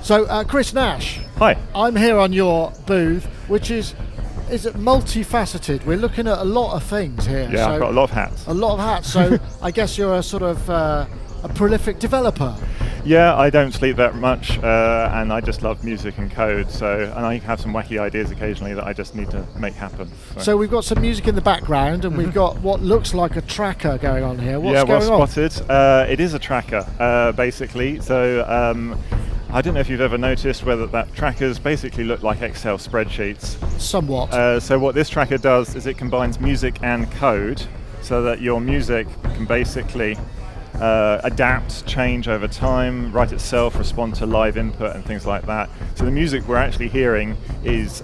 So, Chris Nash. Hi. I'm here on your booth, which is it multifaceted? We're looking at a lot of things here. Yeah, so I've got a lot of hats. A lot of hats. So I guess you're a sort of a prolific developer. Yeah, I don't sleep that much, and I just love music and code. And I have some wacky ideas occasionally that I just need to make happen. So we've got some music in the background, and we've got what looks like a tracker going on here. What's going on? Well spotted. It is a tracker, basically. So I don't know if you've ever noticed whether that trackers basically look like Excel spreadsheets. Somewhat. So what this tracker does is it combines music and code, so that your music can basically adapt, change over time, write itself, respond to live input and things like that. So the music we're actually hearing is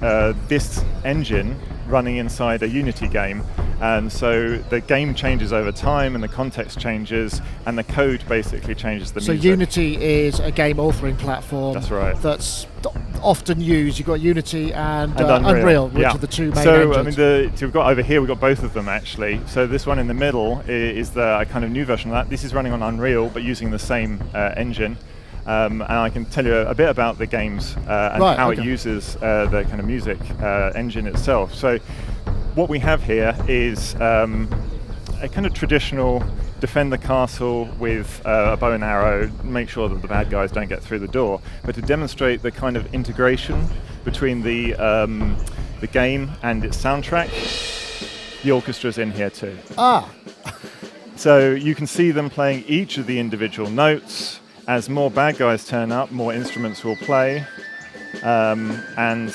this engine running inside a Unity game, and so the game changes over time and the context changes and the code basically changes the music. So Unity is a game authoring platform. That's right. That's often used. You've got Unity and Unreal, which are the two main engines. I mean, we've got over here, we've got both of them actually. So this one in the middle is the kind of new version of that. This is running on Unreal, but using the same engine. And I can tell you a bit about the games and how it uses the kind of music engine itself. So what we have here is a kind of traditional defend the castle with a bow and arrow, make sure that the bad guys don't get through the door. But to demonstrate the kind of integration between the game and its soundtrack, the orchestra's in here too. So you can see them playing each of the individual notes. As more bad guys turn up, more instruments will play, and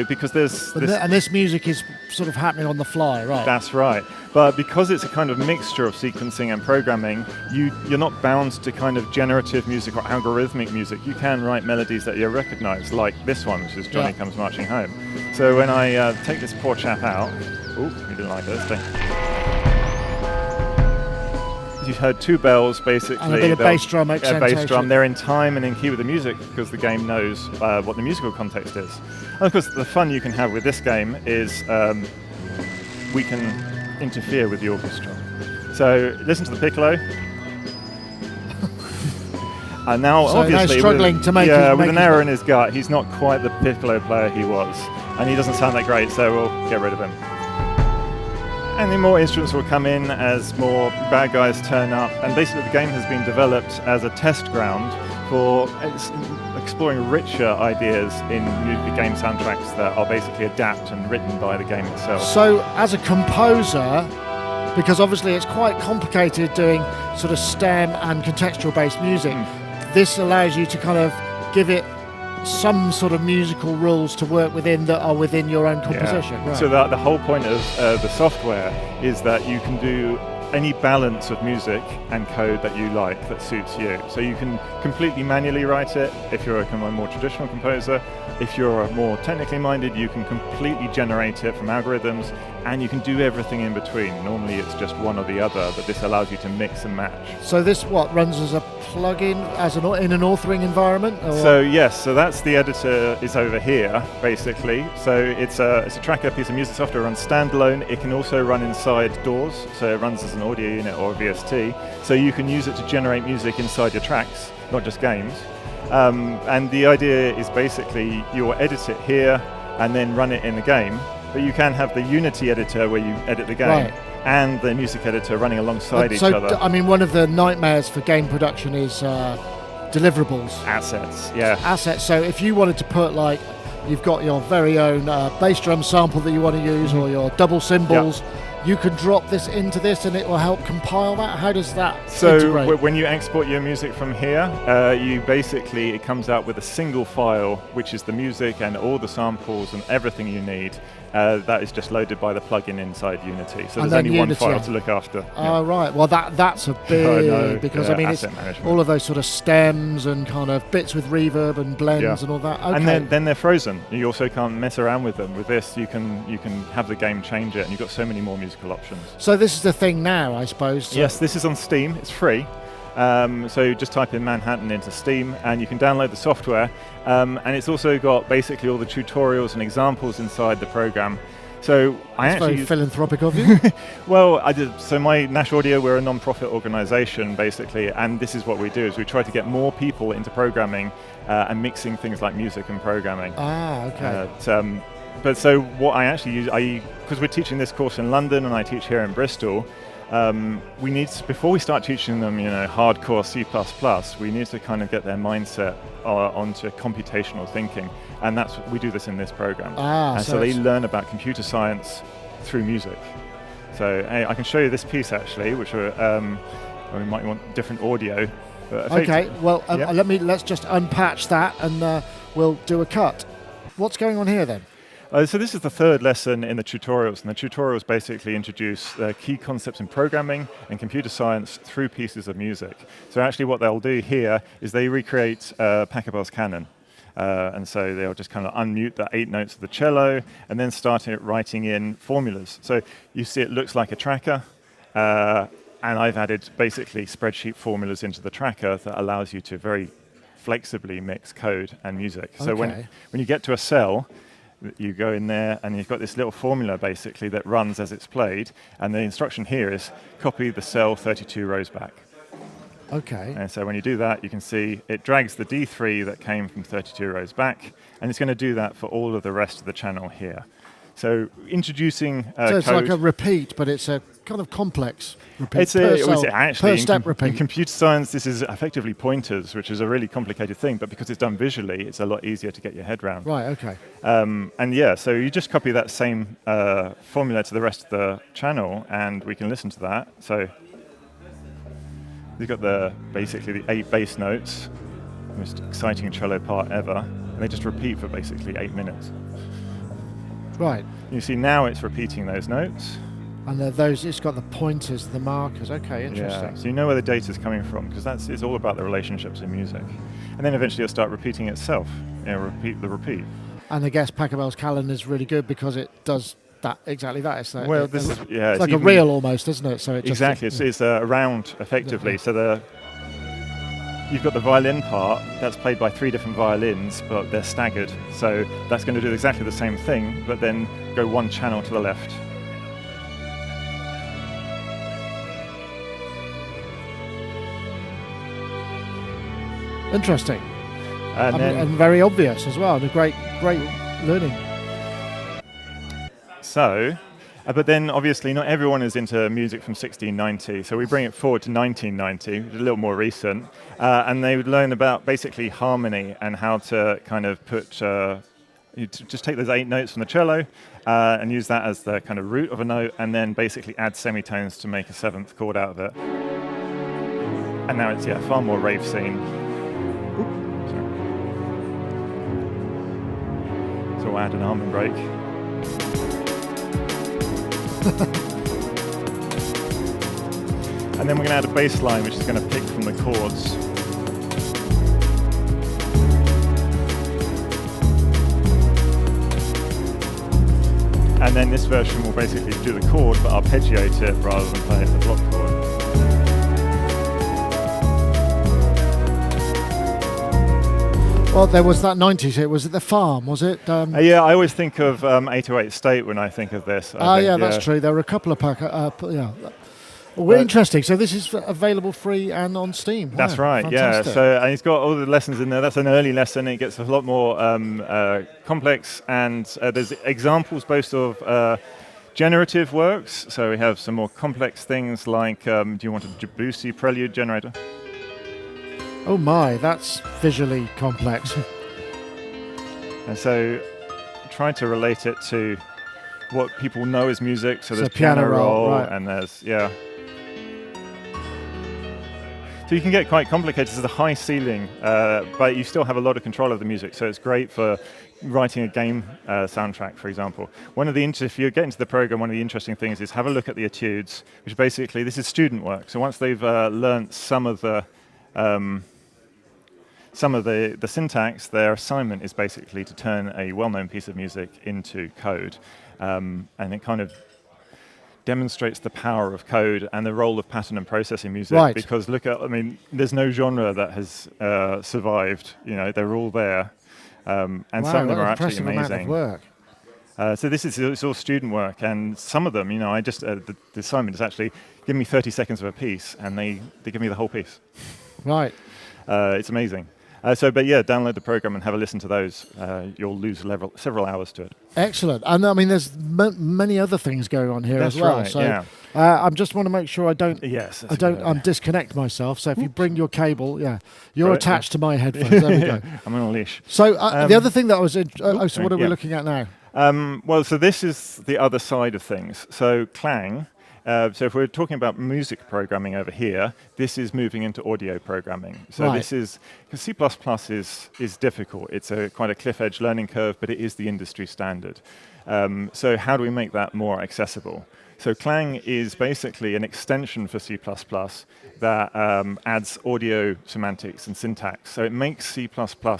because there's and this music is sort of happening on the fly, right? That's right. But because it's a kind of mixture of sequencing and programming, you're not bound to kind of generative music or algorithmic music. You can write melodies that you recognise, like this one, which is Johnny Comes Marching Home. So when I take this poor chap out, you didn't like this, did you? You've heard two bells, basically. And a bit of bass drum accentuation. Bass drum. They're in time and in key with the music because the game knows what the musical context is. And of course, the fun you can have with this game is we can interfere with the orchestra. So listen to the piccolo. And now, so obviously, struggling to make with an arrow in his gut, he's not quite the piccolo player he was, and he doesn't sound that great. So we'll get rid of him. And then more instruments will come in as more bad guys turn up. And basically the game has been developed as a test ground for exploring richer ideas in the game soundtracks that are basically adapted and written by the game itself. So as a composer, because obviously it's quite complicated doing sort of STEM and contextual based music, this allows you to kind of give it some sort of musical rules to work within that are within your own composition. Yeah. Right. So the whole point of the software is that you can do any balance of music and code that you like that suits you. So you can completely manually write it if you're a more traditional composer. If you're more technically minded, you can completely generate it from algorithms, and you can do everything in between. Normally it's just one or the other, but this allows you to mix and match. So this runs as a plugin in an authoring environment? Or? So yes, so that's the editor is over here basically. So it's a tracker piece of music software, runs standalone. It can also run inside DAWs, so it runs as an audio unit or a VST. So you can use it to generate music inside your tracks, not just games. And the idea is basically you'll edit it here and then run it in the game. But you can have the Unity editor where you edit the game and the music editor running alongside each other. I mean, one of the nightmares for game production is deliverables. Assets, yeah. Assets. So if you wanted to put you've got your very own bass drum sample that you want to use or your double cymbals, you can drop this into this and it will help compile that. How does that integrate? So when you export your music from here, it comes out with a single file, which is the music and all the samples and everything you need. That is just loaded by the plugin inside Unity. So there's only one file to look after. Oh, right. Well, that's a big, because I mean, it's all of those sort of stems and kind of bits with reverb and blends and all that. Okay. And then they're frozen. You also can't mess around with them. With this, you can have the game change it, and you've got so many more musical options. So this is the thing now, I suppose. Yes, this is on Steam. It's free. So just type in Manhattan into Steam and you can download the software, and it's also got basically all the tutorials and examples inside the program. So I That's actually very philanthropic of you. well, so my Nash Audio, we're a non-profit organisation basically, and this is what we do: is we try to get more people into programming and mixing things like music and programming. Okay. But so what I actually use, because we're teaching this course in London and I teach here in Bristol. We need to, before we start teaching them, hardcore C++, we need to kind of get their mindset onto computational thinking, and we do this in this program. And so they learn about computer science through music. So I can show you this piece actually, which we might want different audio. Okay. Well, let's just unpatch that, and we'll do a cut. What's going on here then? So this is the third lesson in the tutorials, and the tutorials basically introduce the key concepts in programming and computer science through pieces of music. So actually what they'll do here is they recreate Pachelbel's canon. And so they'll just kind of unmute the 8 notes of the cello and then start writing in formulas. So you see it looks like a tracker, and I've added basically spreadsheet formulas into the tracker that allows you to very flexibly mix code and music. Okay. So when you get to a cell, you go in there and you've got this little formula basically that runs as it's played, and the instruction here is copy the cell 32 rows back. Okay. And so when you do that, you can see it drags the D3 that came from 32 rows back, and it's going to do that for all of the rest of the channel here. So introducing so it's code, like a repeat, but it's a kind of complex repeat. It's actually per step repeat. In computer science, this is effectively pointers, which is a really complicated thing, but because it's done visually, it's a lot easier to get your head around. Right, okay. So you just copy that same formula to the rest of the channel, and we can listen to that. So you've got basically the 8 bass notes, the most exciting cello part ever, and they just repeat for basically 8 minutes. Right. You see now it's repeating those notes. And it's got the pointers, the markers. Okay, interesting. Yeah, so you know where the data is coming from, because it's all about the relationships in music. And then eventually it'll start repeating itself, repeat the repeat. And I guess Pachelbel's canon is really good because it does exactly that. It's like, it's like a reel almost, isn't it? So it's a round effectively. Yeah. So you've got the violin part that's played by 3 different violins, but they're staggered. So that's going to do exactly the same thing, but then go 1 channel to the left. Interesting. And very obvious as well. And a great learning. So, but then obviously not everyone is into music from 1690, so we bring it forward to 1990, which is a little more recent, and they would learn about basically harmony and how to kind of put, you just take those 8 notes from the cello and use that as the kind of root of a note, and then basically add semitones to make a 7th chord out of it. And now it's far more rave scene. So we'll add an almond break. And then we're going to add a bass line which is going to pick from the chords. And then this version will basically do the chord but arpeggiate it rather than play it the block chord. Well, there was that 90s. Was it The Farm? Was it? Yeah, I always think of 808 State when I think of this. That's true. There were a couple of Well, interesting. So this is available free and on Steam. Wow, that's right. fantastic. Yeah. So and it's got all the lessons in there. That's an early lesson. It gets a lot more complex, and there's examples both of generative works. So we have some more complex things like, do you want a Debussy prelude generator? Oh my, that's visually complex. And so trying to relate it to what people know as music. So there's piano roll, right. And there's, So you can get quite complicated. There's a high ceiling, but you still have a lot of control of the music. So it's great for writing a game soundtrack, for example. If you get into the program, one of the interesting things is have a look at the etudes, which basically, this is student work. So once they've learnt some of the syntax, their assignment is basically to turn a well-known piece of music into code. And it kind of demonstrates the power of code and the role of pattern and processing music. Right. Because there's no genre that has survived. They're all there. And some of them are actually amazing. Amount of work. So this is it's all student work, and some of them, I just the assignment is actually give me 30 seconds of a piece, and they give me the whole piece. Right. It's amazing. But yeah, download the program and have a listen to those. You'll lose several hours to it. Excellent. And I mean, there's many other things going on here That's as well. right, So yeah. I just want to make sure I don't disconnect myself. So if you bring your cable, you're attached to my headphones. There we go. I'm on a leash. So the other thing that I was so what are we looking at now? So this is the other side of things. So Klang. So if we're talking about music programming over here, this is moving into audio programming. So this is, because C++ is difficult. It's quite a cliff edge learning curve, but it is the industry standard. So how do we make that more accessible? So Klang is basically an extension for C++ that adds audio semantics and syntax. So it makes C++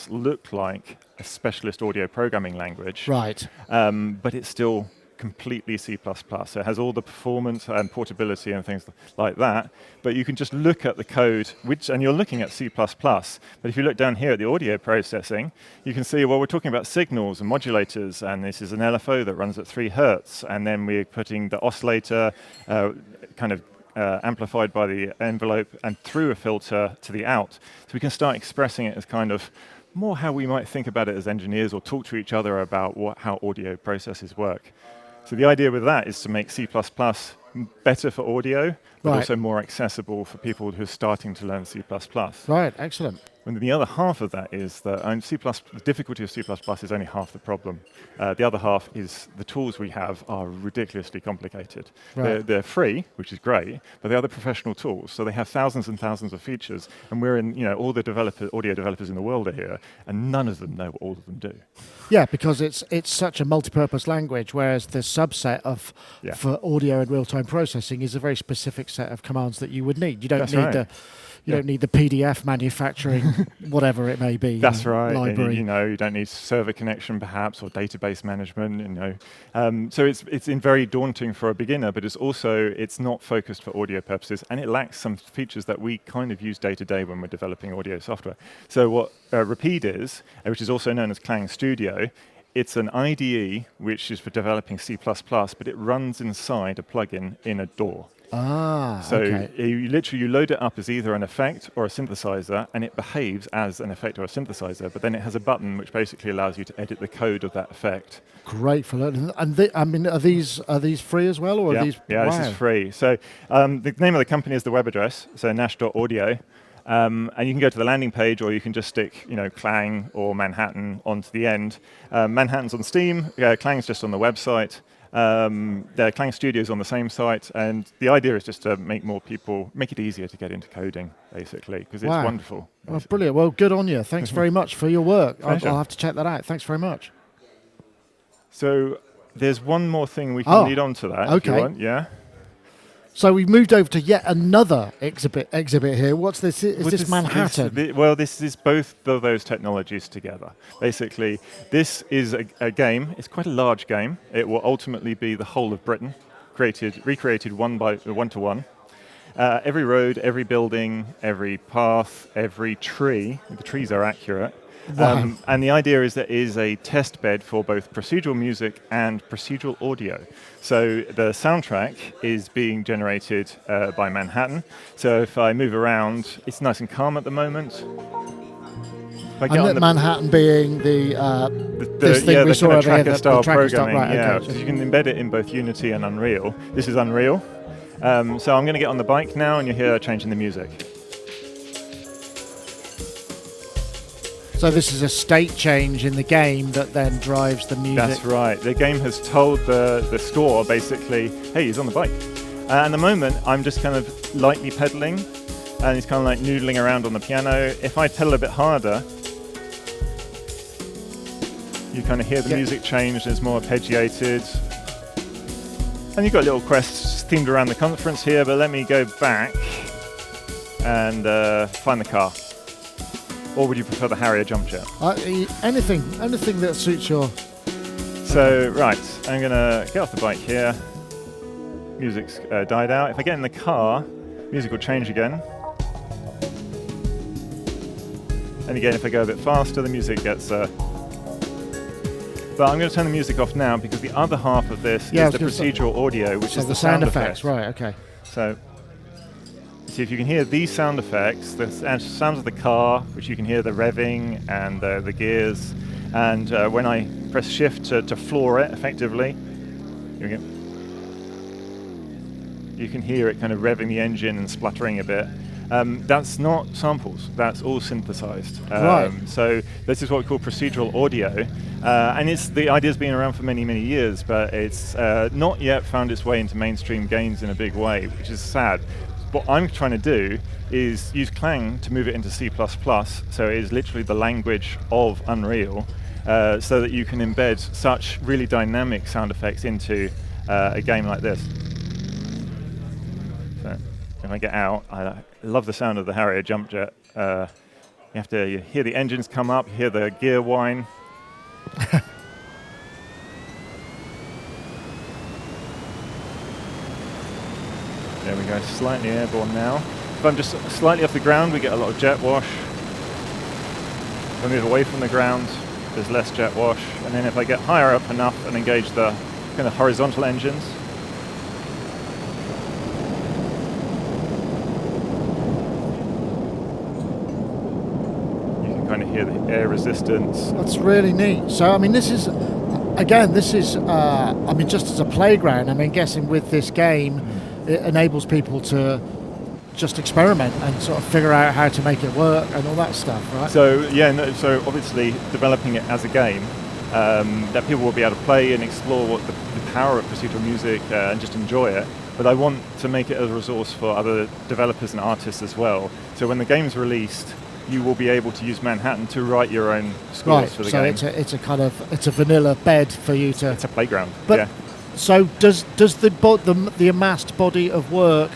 look like a specialist audio programming language. Right. But it's still completely C++. So it has all the performance and portability and things like that. But you can just look at the code, and you're looking at C++. But if you look down here at the audio processing, you can see, well, we're talking about signals and modulators, and this is an LFO that runs at 3 Hertz. And then we're putting the oscillator amplified by the envelope and through a filter to the out. So we can start expressing it as kind of more how we might think about it as engineers or talk to each other about how audio processes work. So the idea with that is to make C++ better for audio, but also more accessible for people who are starting to learn C++. Right, excellent. And the other half of that is that the difficulty of C++ is only half the problem. The other half is the tools we have are ridiculously complicated. Right. They're free, which is great, but they are the professional tools. So they have thousands and thousands of features, and we're in, all the audio developers in the world are here, and none of them know what all of them do. Yeah, because it's such a multi-purpose language, whereas the subset for audio and real-time processing is a very specific set of commands that you would need. You don't don't need the PDF manufacturing, whatever it may be. That's right. Library. And, you don't need server connection perhaps or database management. So it's very daunting for a beginner, but it's not focused for audio purposes, and it lacks some features that we kind of use day to day when we're developing audio software. So what rapIDE is, which is also known as Klang Studio, it's an IDE which is for developing C++, but it runs inside a plugin in a DAW. So you load it up as either an effect or a synthesizer, and it behaves as an effect or a synthesizer, but then it has a button which basically allows you to edit the code of that effect. Great for learning. And are these free as well, or are these? Yeah, This is free. So the name of the company is the web address, so nash.audio. And you can go to the landing page, or you can just stick, Klang or Manhattan onto the end. Manhattan's on Steam, Klang's just on the website. The Klang Studio is on the same site, and the idea is just to make it easier to get into coding, basically, because it's wonderful. Well, brilliant. Well, good on you. Thanks very much for your work. I'll have to check that out. Thanks very much. So there's one more thing we can lead on to that. Okay. If you want. Yeah. So we've moved over to yet another exhibit here. What's this? Is this Manhattan? This is both of those technologies together. Basically, this is a game. It's quite a large game. It will ultimately be the whole of Britain, recreated one to one. Every road, every building, every path, every tree. The trees are accurate. Wow. And the idea is that it is a test bed for both procedural music and procedural audio. So the soundtrack is being generated by Manhattan. So if I move around, it's nice and calm at the moment. And Manhattan being this thing we saw over here, the style tracker programming. Right, so you can embed it in both Unity and Unreal. This is Unreal. So I'm going to get on the bike now, and you'll hear changing the music. So this is a state change in the game that then drives the music. That's right. The game has told the store, basically, hey, he's on the bike. At the moment, I'm just kind of lightly pedaling, and he's kind of like noodling around on the piano. If I pedal a bit harder, you kind of hear the music change, it's more arpeggiated. And you've got little quests themed around the conference here, but let me go back and find the car. Or would you prefer the Harrier jump jet? Anything that suits your... So, right, I'm going to get off the bike here. Music's died out. If I get in the car, music will change again. And again, if I go a bit faster, the music gets But I'm going to turn the music off now because the other half of this is the procedural audio, which is the sound effects. Right, okay. So, see if you can hear these sound effects, the sounds of the car, which you can hear the revving and the gears. And when I press shift to floor it effectively, here we go. You can hear it kind of revving the engine and spluttering a bit. That's not samples, that's all synthesized. Right. So this is what we call procedural audio. And the idea's been around for many, many years, but it's not yet found its way into mainstream games in a big way, which is sad. What I'm trying to do is use Klang to move it into C++, so it is literally the language of Unreal, so that you can embed such really dynamic sound effects into a game like this. So when I get out, I love the sound of the Harrier jump jet. You hear the engines come up, you hear the gear whine. There we go, slightly airborne now. If I'm just slightly off the ground, we get a lot of jet wash. If I move away from the ground, there's less jet wash. And then if I get higher up enough and engage the kind of horizontal engines, you can kind of hear the air resistance. That's really neat. So, I mean, this is, I mean, just as a playground, I mean, guessing with this game, it enables people to just experiment and sort of figure out how to make it work and all that stuff, right? So so obviously developing it as a game that people will be able to play and explore what the power of procedural music and just enjoy it. But I want to make it a resource for other developers and artists as well. So when the game's released, you will be able to use Manhattan to write your own scores for the game. So it's a vanilla bed for you to. It's a playground. But yeah. So does the amassed body of work,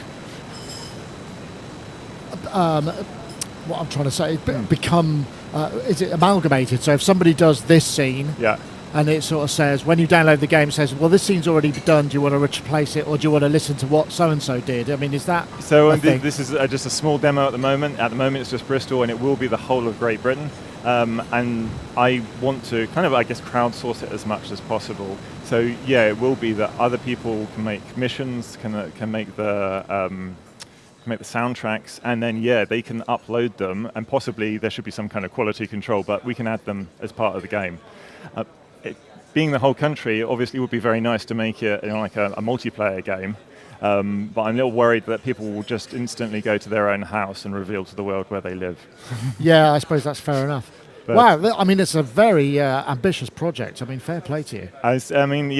what I'm trying to say, become, is it amalgamated? So if somebody does this scene, and it sort of says, when you download the game, it says, well, this scene's already done, do you want to replace it, or do you want to listen to what so-and-so did? I mean, is that So this is just a small demo at the moment. At the moment, it's just Bristol, and it will be the whole of Great Britain. And I want to kind of, I guess, crowdsource it as much as possible. So yeah, it will be that other people can make commissions, can make the soundtracks, and then they can upload them, and possibly there should be some kind of quality control, but we can add them as part of the game. Being the whole country, obviously, would be very nice to make it like a multiplayer game. But I'm a little worried that people will just instantly go to their own house and reveal to the world where they live. Yeah, I suppose that's fair enough. But wow, I mean, it's a very ambitious project. I mean, fair play to you. I mean,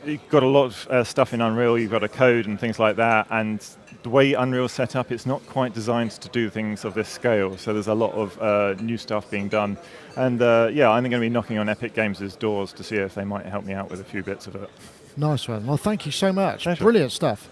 you've got a lot of stuff in Unreal. You've got a code and things like that. And the way Unreal's set up, it's not quite designed to do things of this scale. So there's a lot of new stuff being done. And I'm going to be knocking on Epic Games' doors to see if they might help me out with a few bits of it. Nice one. Well, thank you so much. Pleasure. Brilliant stuff.